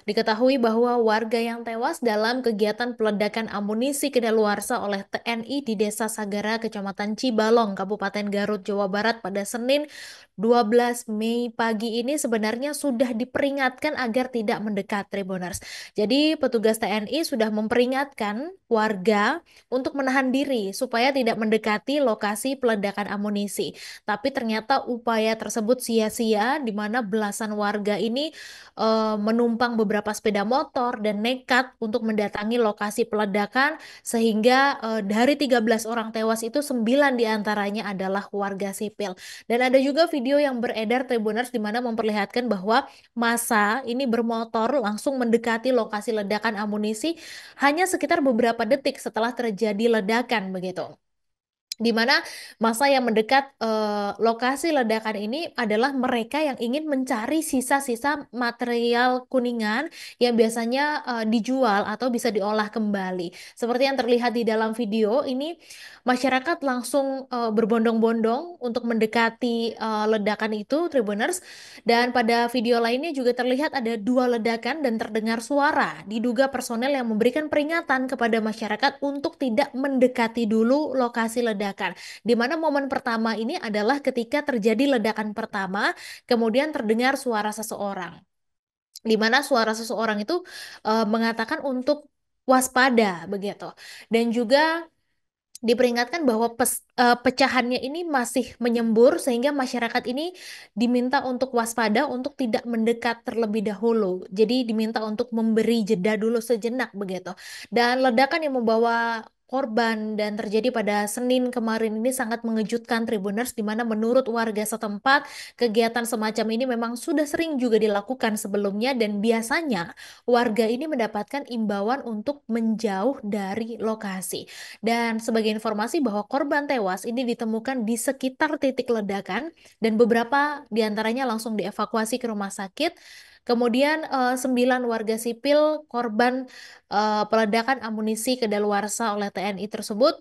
Diketahui bahwa warga yang tewas dalam kegiatan peledakan amunisi kedaluarsa oleh TNI di Desa Sagara, Kecamatan Cibalong, Kabupaten Garut, Jawa Barat pada Senin 12 Mei pagi ini sebenarnya sudah diperingatkan agar tidak mendekat, Tribuners. Jadi petugas TNI sudah memperingatkan warga untuk menahan diri supaya tidak mendekati lokasi peledakan amunisi. Tapi ternyata upaya tersebut sia-sia di mana belasan warga ini menumpang beberapa sepeda motor dan nekat untuk mendatangi lokasi peledakan sehingga dari 13 orang tewas itu 9 diantaranya adalah warga sipil. Dan ada juga video yang beredar Tribuners di mana memperlihatkan bahwa massa ini bermotor langsung mendekati lokasi ledakan amunisi hanya sekitar beberapa detik setelah terjadi ledakan begitu. Di mana masa yang mendekat lokasi ledakan ini adalah mereka yang ingin mencari sisa-sisa material kuningan yang biasanya dijual atau bisa diolah kembali. Seperti yang terlihat di dalam video ini, masyarakat langsung berbondong-bondong untuk mendekati ledakan itu, Tribuners. Dan pada video lainnya juga terlihat ada dua ledakan dan terdengar suara. Diduga personel yang memberikan peringatan kepada masyarakat untuk tidak mendekati dulu lokasi ledakan. Di mana momen pertama ini adalah ketika terjadi ledakan pertama, kemudian terdengar suara seseorang. Di mana suara seseorang itu mengatakan untuk waspada begitu. Dan juga diperingatkan bahwa pecahannya ini masih menyembur sehingga masyarakat ini diminta untuk waspada untuk tidak mendekat terlebih dahulu. Jadi diminta untuk memberi jeda dulu sejenak begitu. Dan ledakan yang membawa korban dan terjadi pada Senin kemarin ini sangat mengejutkan Tribuners di mana menurut warga setempat kegiatan semacam ini memang sudah sering juga dilakukan sebelumnya dan biasanya warga ini mendapatkan imbauan untuk menjauh dari lokasi. Dan sebagai informasi bahwa korban tewas ini ditemukan di sekitar titik ledakan dan beberapa diantaranya langsung dievakuasi ke rumah sakit. Kemudian 9 warga sipil korban peledakan amunisi kedaluarsa oleh TNI tersebut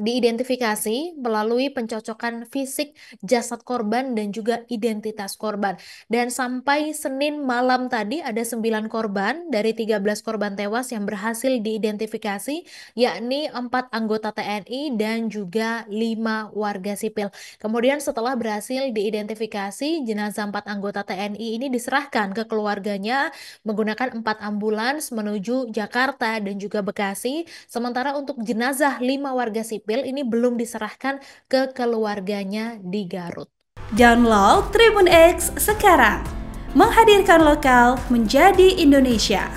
diidentifikasi melalui pencocokan fisik jasad korban dan juga identitas korban. Dan sampai Senin malam tadi ada 9 korban dari 13 korban tewas yang berhasil diidentifikasi, yakni 4 anggota TNI dan juga 5 warga sipil. Kemudian setelah berhasil diidentifikasi, jenazah 4 anggota TNI ini diserahkan ke keluarganya menggunakan 4 ambulans menuju Jakarta dan juga Bekasi. Sementara untuk jenazah 5 warga sipil ini belum diserahkan ke keluarganya di Garut. Download Tribun X sekarang, menghadirkan lokal menjadi Indonesia.